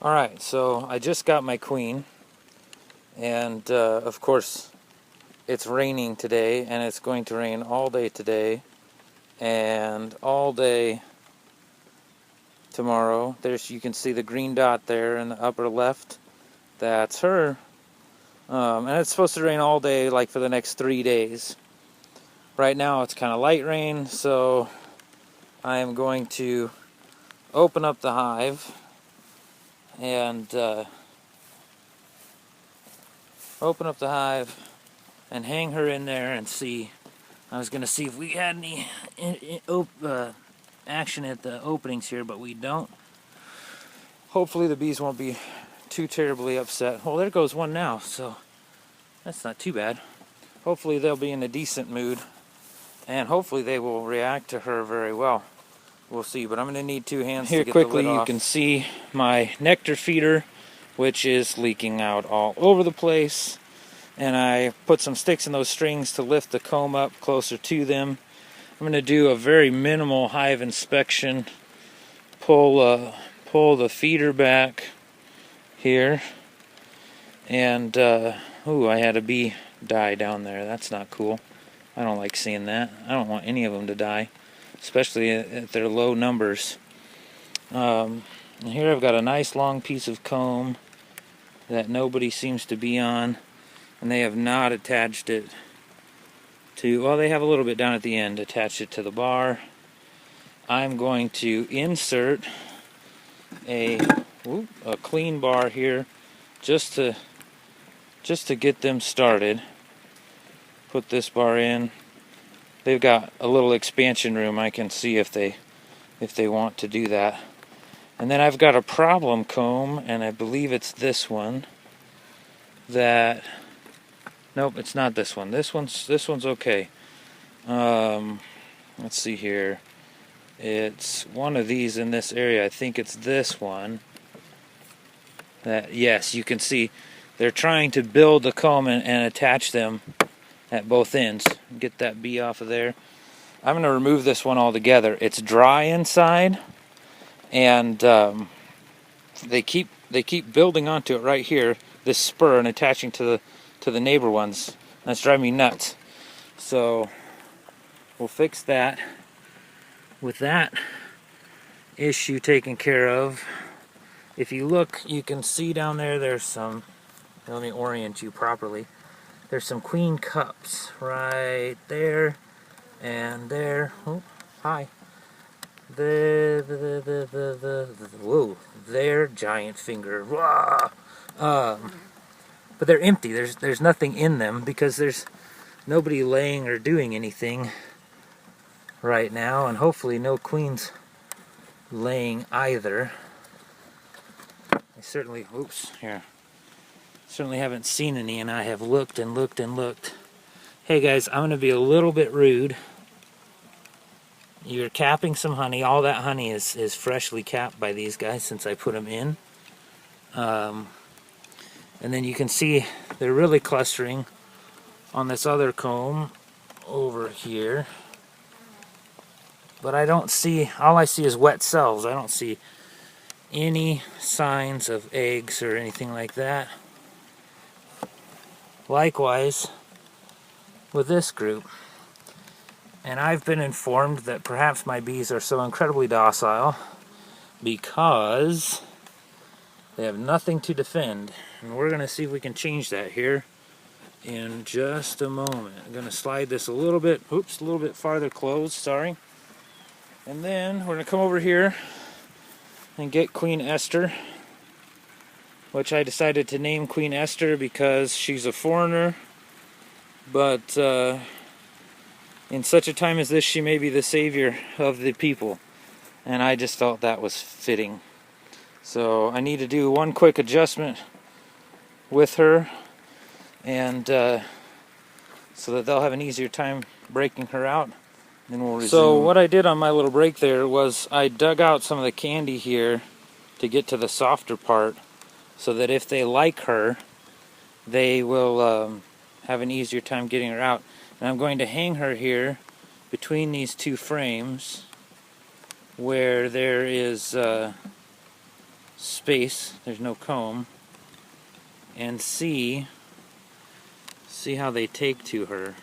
Alright, so I just got my queen, and of course it's raining today, and it's going to rain all day today and all day tomorrow. You can see the green dot there in the upper left. That's her. And it's supposed to rain all day, like for the next 3 days. Right now it's kind of light rain, so I am going to open up the hive and hang her in there and see. I was going to see if we had any action at the openings here, but we don't. Hopefully the bees won't be too terribly upset. Well, there goes one now, so that's not too bad. Hopefully they'll be in a decent mood, and hopefully they will react to her very well. We'll see, but I'm going to need 2 hands to get the lid off. Here quickly you can see my nectar feeder, which is leaking out all over the place. And I put some sticks in those strings to lift the comb up closer to them. I'm going to do a very minimal hive inspection. Pull the feeder back here. And, ooh, I had a bee die down there. That's not cool. I don't like seeing that. I don't want any of them to die, especially at their low numbers. And here I've got a nice long piece of comb that nobody seems to be on. And they have not attached it to, well, they have a little bit down at the end, attached it to the bar. I'm going to insert a clean bar here just to get them started. Put this bar in. They've got a little expansion room. I can see if they want to do that. And then I've got a problem comb, and I believe it's this one that. Nope, it's not this one. This one's okay. Let's see here. It's one of these in this area. I think it's this one. Yes, you can see they're trying to build the comb and attach them at both ends. Get that bee off of there. I'm going to remove this one altogether. It's dry inside, and they keep building onto it right here, this spur, and attaching to the neighbor ones. That's driving me nuts. So we'll fix that. With that issue taken care of, if you look, you can see down there, there's some, let me orient you properly. There's some queen cups right there and there. Oh, hi. Whoa, there, giant finger. Whoa. But they're empty. There's nothing in them because there's nobody laying or doing anything right now, and hopefully no queens laying either. I certainly haven't seen any, and I have looked and looked and looked. Hey guys, I'm going to be a little bit rude. You're capping some honey. All that honey is freshly capped by these guys since I put them in. And then you can see they're really clustering on this other comb over here. But I don't see, all I see is wet cells. I don't see any signs of eggs or anything like that. Likewise with this group. And I've been informed that perhaps my bees are so incredibly docile because they have nothing to defend. And we're going to see if we can change that here in just a moment. I'm going to slide this a little bit farther closed, sorry. And then we're going to come over here and get Queen Esther, which I decided to name Queen Esther because she's a foreigner, but in such a time as this, she may be the savior of the people. And I just felt that was fitting. So I need to do one quick adjustment with her, and so that they'll have an easier time breaking her out. Then we'll resume. So what I did on my little break there was I dug out some of the candy here to get to the softer part, so that if they like her, they will have an easier time getting her out. And I'm going to hang her here between these two frames where there is space, there's no comb, and see how they take to her.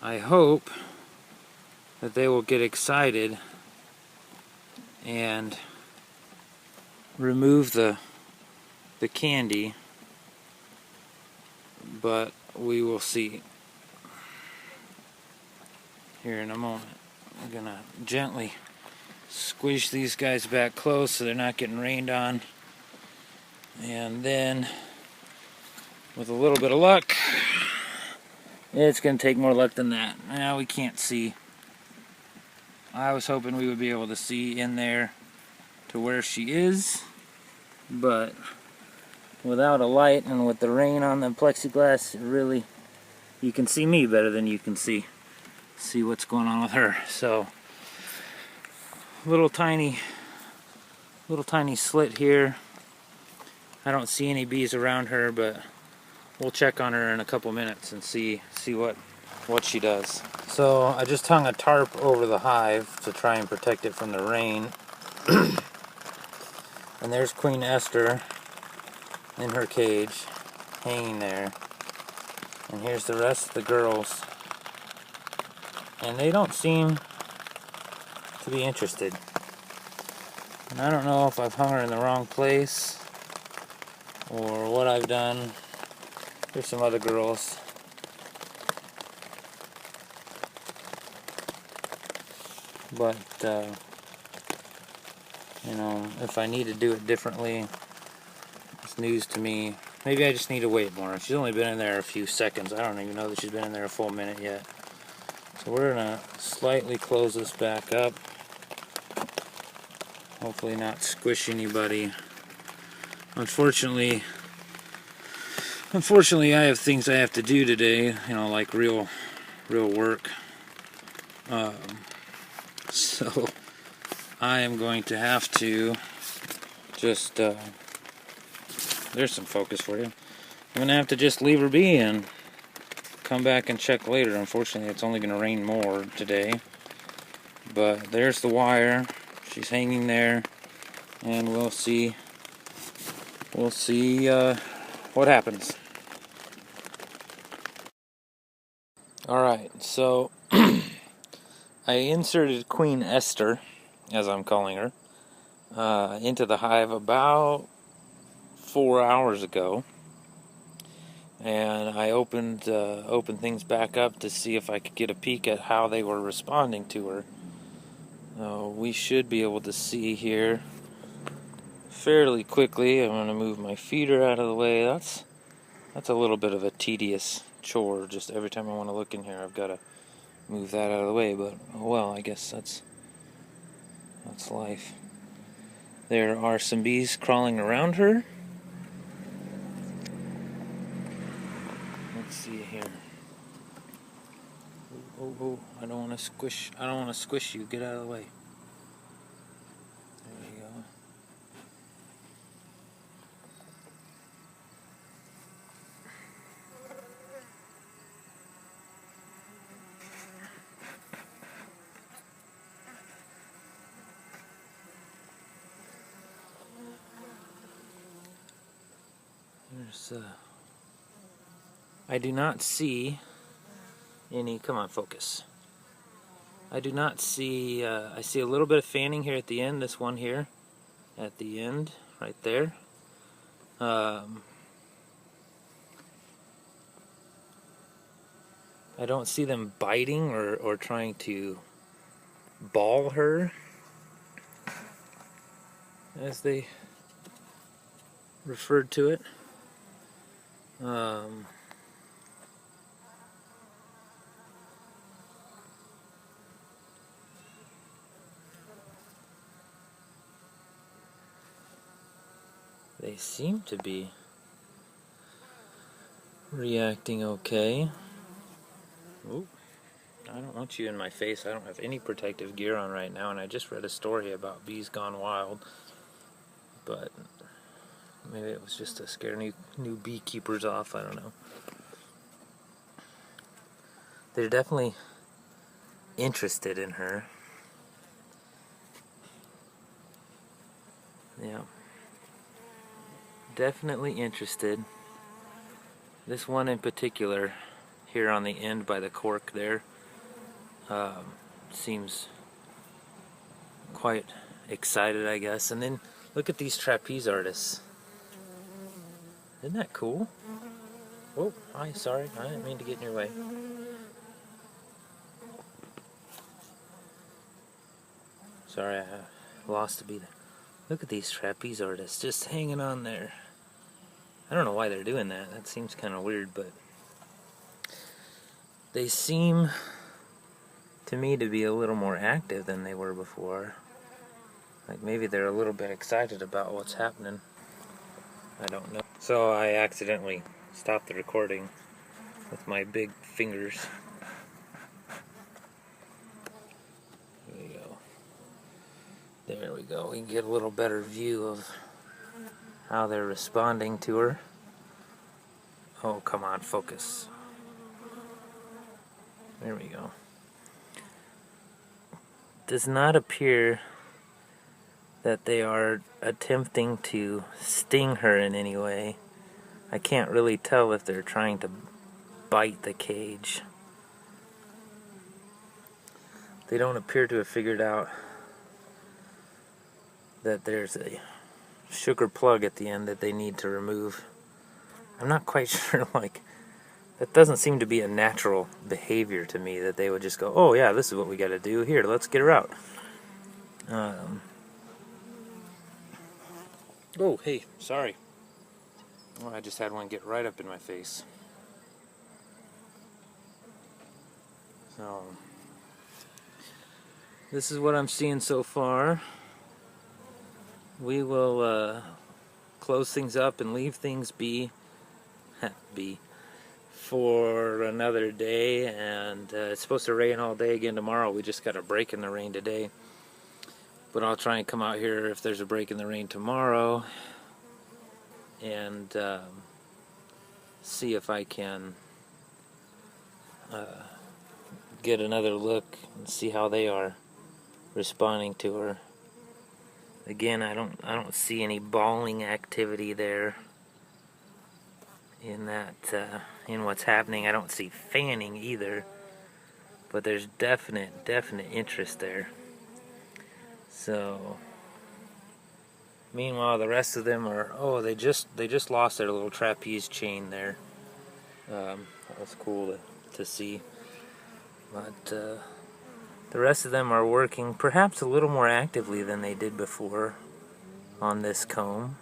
I hope that they will get excited and remove the candy, but we will see here in a moment. I'm gonna gently squish these guys back close so they're not getting rained on, and then with a little bit of luck, it's gonna take more luck than that. Now we can't see. I was hoping we would be able to see in there to where she is, but without a light and with the rain on the plexiglass, really, you can see me better than you can see what's going on with her. So little tiny slit here. I don't see any bees around her, but we'll check on her in a couple minutes and see what she does. So I just hung a tarp over the hive to try and protect it from the rain. And there's Queen Esther in her cage, hanging there. And here's the rest of the girls. And they don't seem to be interested. And I don't know if I've hung her in the wrong place or what I've done. There's some other girls. But, you know, if I need to do it differently, it's news to me. Maybe I just need to wait more. She's only been in there a few seconds. I don't even know that she's been in there a full minute yet. So we're going to slightly close this back up. Hopefully not squish anybody. Unfortunately, I have things I have to do today, you know, like real work. So I am going to have to just, there's some focus for you. I'm going to have to just leave her be and come back and check later. Unfortunately, it's only going to rain more today. But there's the wire. She's hanging there, and we'll see what happens. Alright, so I inserted Queen Esther, as I'm calling her, into the hive about 4 hours ago, and I opened things back up to see if I could get a peek at how they were responding to her. We should be able to see here fairly quickly. I'm going to move my feeder out of the way. That's a little bit of a tedious chore. Just every time I want to look in here, I've got to move that out of the way. But oh well, I guess that's life. There are some bees crawling around her. Let's see here. Oh! I don't want to squish you. Get out of the way. There you go. I do not see any. Come on, focus. I do not see. I see a little bit of fanning here at the end. This one here, at the end, right there. I don't see them biting or trying to ball her, as they referred to it. They seem to be reacting okay. Ooh, I don't want you in my face. I don't have any protective gear on right now, and I just read a story about bees gone wild. But maybe it was just to scare new beekeepers off. I don't know. They're definitely interested in her. Yeah. Definitely interested. This one in particular, here on the end by the cork there, seems quite excited, I guess. And then look at these trapeze artists. Isn't that cool? Oh, hi, sorry, I didn't mean to get in your way. Sorry, I lost a beat. Look at these trapeze artists just hanging on there. I don't know why they're doing that. That seems kind of weird, but they seem to me to be a little more active than they were before. Like maybe they're a little bit excited about what's happening. I don't know. So I accidentally stopped the recording with my big fingers. There we go. There we go. We can get a little better view of how they're responding to her. Oh, come on, focus. There we go. Does not appear that they are attempting to sting her in any way. I can't really tell if they're trying to bite the cage. They don't appear to have figured out that there's a sugar plug at the end that they need to remove. I'm not quite sure, like, that doesn't seem to be a natural behavior to me, that they would just go, oh yeah, this is what we gotta do, here, let's get her out. Oh, hey, sorry. Oh, I just had one get right up in my face. So, this is what I'm seeing so far. We will close things up and leave things be for another day, and it's supposed to rain all day again tomorrow. We just got a break in the rain today, but I'll try and come out here if there's a break in the rain tomorrow and see if I can get another look and see how they are responding to her. Again, I don't see any bawling activity there in that in what's happening. I don't see fanning either, but there's definite interest there. So meanwhile, the rest of them are, oh, they just lost their little trapeze chain there. That was cool to see. But the rest of them are working perhaps a little more actively than they did before on this comb.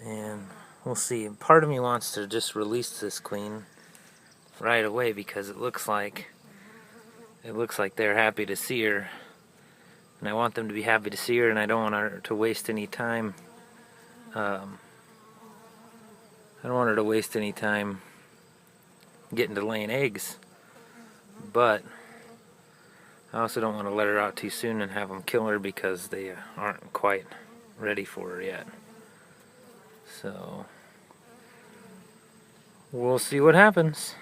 And we'll see. Part of me wants to just release this queen right away because it looks like they're happy to see her, and I want them to be happy to see her, and I don't want her to waste any time. I don't want her to waste any time getting to laying eggs, but I also don't want to let her out too soon and have them kill her because they aren't quite ready for her yet. So we'll see what happens.